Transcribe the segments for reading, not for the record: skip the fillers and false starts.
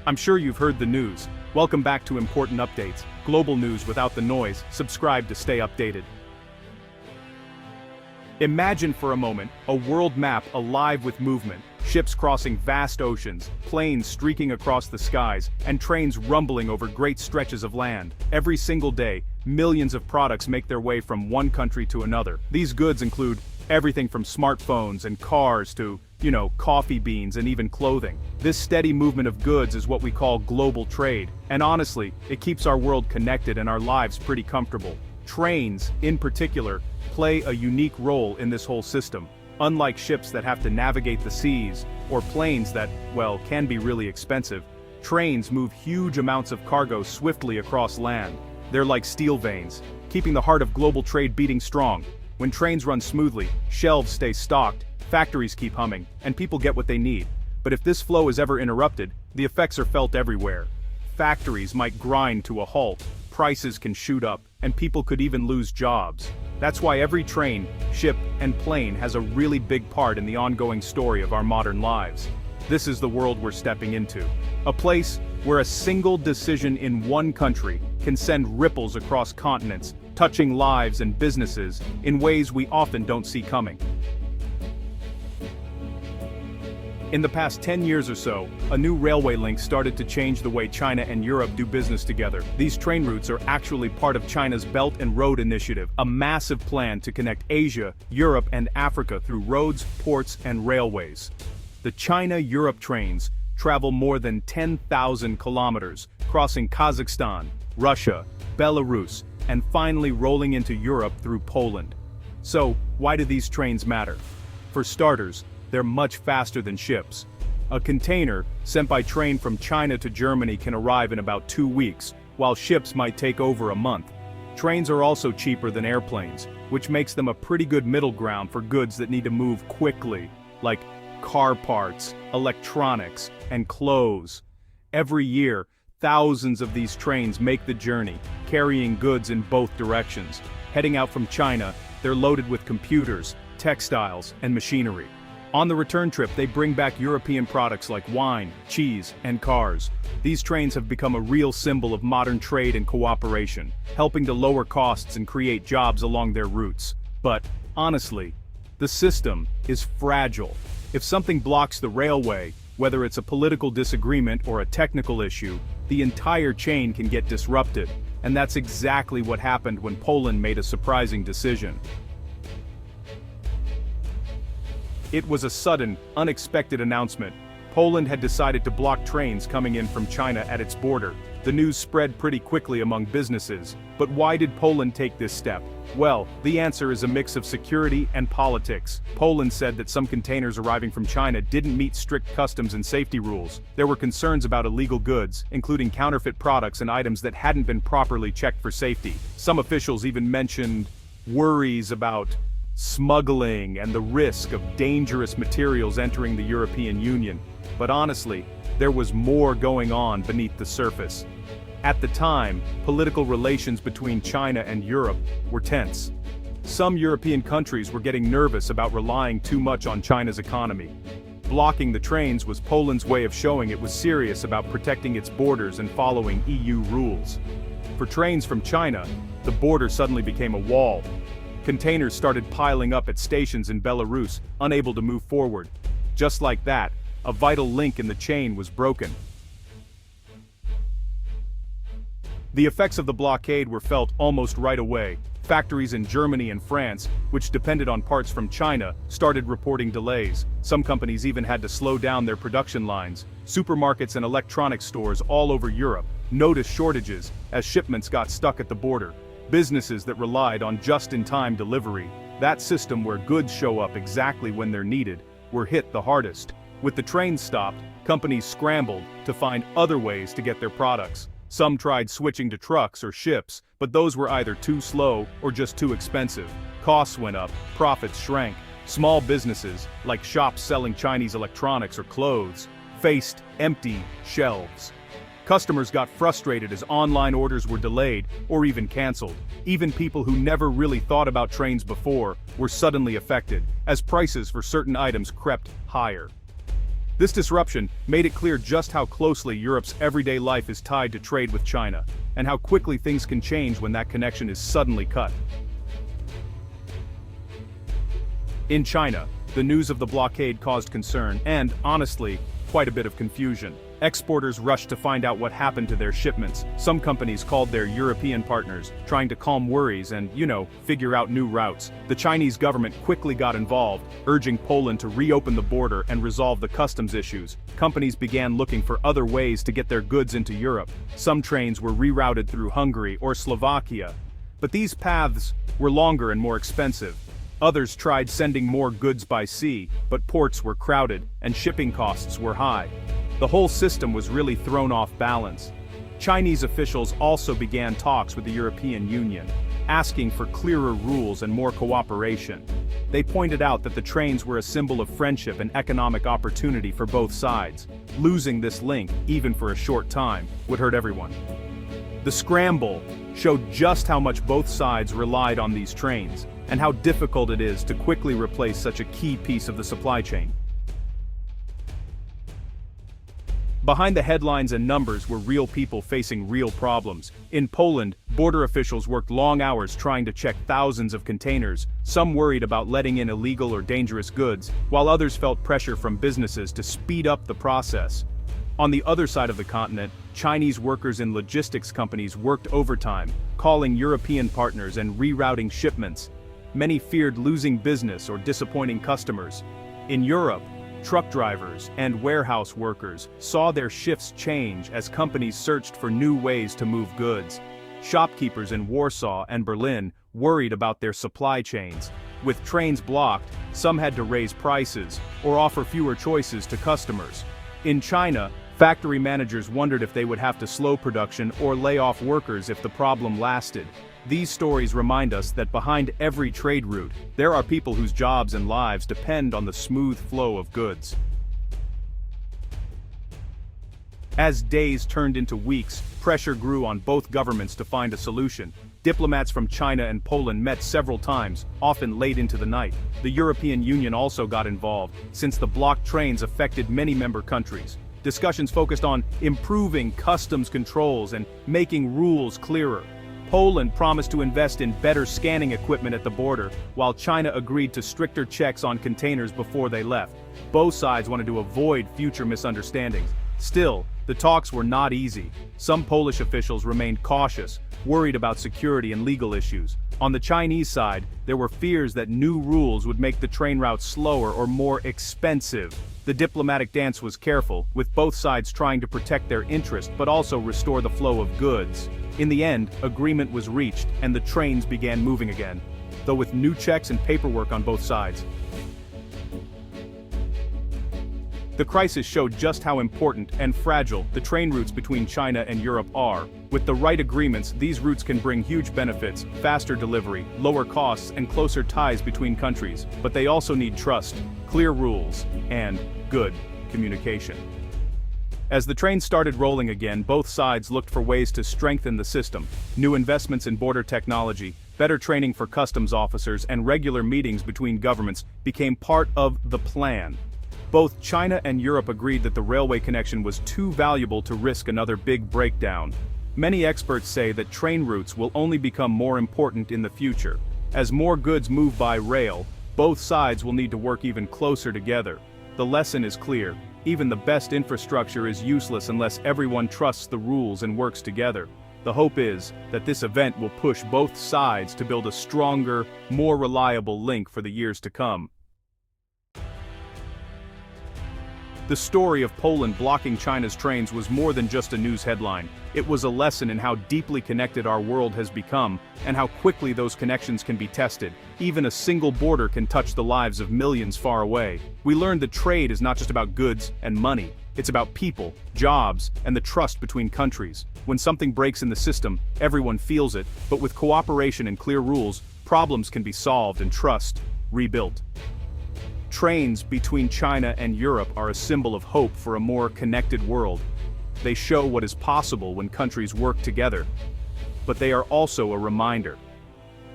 I'm sure you've heard the news. Welcome back to Important Updates, global news without the noise. Subscribe to stay updated. Imagine for a moment a world map alive with movement, ships crossing vast oceans, planes streaking across the skies, and trains rumbling over great stretches of land. Every single day, millions of products make their way from one country to another. These goods include everything from smartphones and cars to, coffee beans and even clothing. This steady movement of goods is what we call global trade, and honestly, it keeps our world connected and our lives pretty comfortable. Trains, in particular, play a unique role in this whole system. Unlike ships that have to navigate the seas, or planes that, can be really expensive, trains move huge amounts of cargo swiftly across land. They're like steel veins, keeping the heart of global trade beating strong. When trains run smoothly, shelves stay stocked, factories keep humming, and people get what they need. But if this flow is ever interrupted, the effects are felt everywhere. Factories might grind to a halt, prices can shoot up, and people could even lose jobs. That's why every train, ship, and plane has a really big part in the ongoing story of our modern lives. This is the world we're stepping into. A place where a single decision in one country can send ripples across continents, touching lives and businesses in ways we often don't see coming. In the past 10 years or so, a new railway link started to change the way China and Europe do business together. These train routes are actually part of China's Belt and Road Initiative, a massive plan to connect Asia, Europe, and Africa through roads, ports, and railways. The China-Europe trains travel more than 10,000 kilometers, crossing Kazakhstan, Russia, Belarus, and finally rolling into Europe through Poland. So, why do these trains matter? For starters, they're much faster than ships. A container sent by train from China to Germany can arrive in about 2 weeks, while ships might take over a month. Trains are also cheaper than airplanes, which makes them a pretty good middle ground for goods that need to move quickly, like car parts, electronics, and clothes. Every year, thousands of these trains make the journey, carrying goods in both directions. Heading out from China, they're loaded with computers, textiles, and machinery. On the return trip, they bring back European products like wine, cheese, and cars. These trains have become a real symbol of modern trade and cooperation, helping to lower costs and create jobs along their routes. But, honestly, the system is fragile. If something blocks the railway, whether it's a political disagreement or a technical issue, the entire chain can get disrupted. And that's exactly what happened when Poland made a surprising decision. It was a sudden, unexpected announcement. Poland had decided to block trains coming in from China at its border. The news spread pretty quickly among businesses. But why did Poland take this step? Well, the answer is a mix of security and politics. Poland said that some containers arriving from China didn't meet strict customs and safety rules. There were concerns about illegal goods, including counterfeit products and items that hadn't been properly checked for safety. Some officials even mentioned worries about smuggling and the risk of dangerous materials entering the European Union. But honestly, there was more going on beneath the surface. At the time, political relations between China and Europe were tense. Some European countries were getting nervous about relying too much on China's economy. Blocking the trains was Poland's way of showing it was serious about protecting its borders and following EU rules. For trains from China, the border suddenly became a wall. Containers started piling up at stations in Belarus, unable to move forward. Just like that, a vital link in the chain was broken. The effects of the blockade were felt almost right away. Factories in Germany and France, which depended on parts from China, started reporting delays. Some companies even had to slow down their production lines. Supermarkets and electronics stores all over Europe noticed shortages as shipments got stuck at the border. Businesses that relied on just-in-time delivery, that system where goods show up exactly when they're needed, were hit the hardest. With the trains stopped, companies scrambled to find other ways to get their products. Some tried switching to trucks or ships, but those were either too slow or just too expensive. Costs went up, profits shrank. Small businesses, like shops selling Chinese electronics or clothes, faced empty shelves. Customers got frustrated as online orders were delayed or even canceled. Even people who never really thought about trains before were suddenly affected, as prices for certain items crept higher. This disruption made it clear just how closely Europe's everyday life is tied to trade with China, and how quickly things can change when that connection is suddenly cut. In China, the news of the blockade caused concern and, honestly, quite a bit of confusion. Exporters rushed to find out what happened to their shipments. Some companies called their European partners, trying to calm worries and, figure out new routes. The Chinese government quickly got involved, urging Poland to reopen the border and resolve the customs issues. Companies began looking for other ways to get their goods into Europe. Some trains were rerouted through Hungary or Slovakia. But these paths were longer and more expensive. Others tried sending more goods by sea, but ports were crowded and shipping costs were high. The whole system was really thrown off balance. Chinese officials also began talks with the European Union, asking for clearer rules and more cooperation. They pointed out that the trains were a symbol of friendship and economic opportunity for both sides. Losing this link, even for a short time, would hurt everyone. The scramble showed just how much both sides relied on these trains, and how difficult it is to quickly replace such a key piece of the supply chain. Behind the headlines and numbers were real people facing real problems. In Poland, border officials worked long hours trying to check thousands of containers, some worried about letting in illegal or dangerous goods, while others felt pressure from businesses to speed up the process. On the other side of the continent, Chinese workers in logistics companies worked overtime, calling European partners and rerouting shipments. Many feared losing business or disappointing customers. In Europe, truck drivers and warehouse workers saw their shifts change as companies searched for new ways to move goods. Shopkeepers in Warsaw and Berlin worried about their supply chains. With trains blocked, some had to raise prices or offer fewer choices to customers. In China, factory managers wondered if they would have to slow production or lay off workers if the problem lasted. These stories remind us that behind every trade route, there are people whose jobs and lives depend on the smooth flow of goods. As days turned into weeks, pressure grew on both governments to find a solution. Diplomats from China and Poland met several times, often late into the night. The European Union also got involved, since the blocked trains affected many member countries. Discussions focused on improving customs controls and making rules clearer. Poland promised to invest in better scanning equipment at the border, while China agreed to stricter checks on containers before they left. Both sides wanted to avoid future misunderstandings. Still, the talks were not easy. Some Polish officials remained cautious, worried about security and legal issues. On the Chinese side, there were fears that new rules would make the train route slower or more expensive. The diplomatic dance was careful, with both sides trying to protect their interest but also restore the flow of goods. In the end, agreement was reached and the trains began moving again, though with new checks and paperwork on both sides. The crisis showed just how important and fragile the train routes between China and Europe are. With the right agreements, these routes can bring huge benefits, faster delivery, lower costs, and closer ties between countries. But they also need trust, clear rules, and good communication. As the train started rolling again, both sides looked for ways to strengthen the system. New investments in border technology, better training for customs officers, and regular meetings between governments became part of the plan. Both China and Europe agreed that the railway connection was too valuable to risk another big breakdown. Many experts say that train routes will only become more important in the future. As more goods move by rail, both sides will need to work even closer together. The lesson is clear: even the best infrastructure is useless unless everyone trusts the rules and works together. The hope is that this event will push both sides to build a stronger, more reliable link for the years to come. The story of Poland blocking China's trains was more than just a news headline. It was a lesson in how deeply connected our world has become, and how quickly those connections can be tested. Even a single border can touch the lives of millions far away. We learned that trade is not just about goods and money. It's about people, jobs, and the trust between countries. When something breaks in the system, everyone feels it, but with cooperation and clear rules, problems can be solved and trust rebuilt. Trains between China and Europe are a symbol of hope for a more connected world. They show what is possible when countries work together. But they are also a reminder.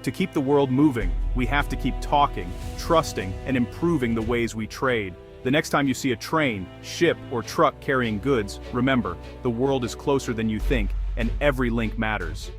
To keep the world moving, we have to keep talking, trusting, and improving the ways we trade. The next time you see a train, ship, or truck carrying goods, remember, the world is closer than you think, and every link matters.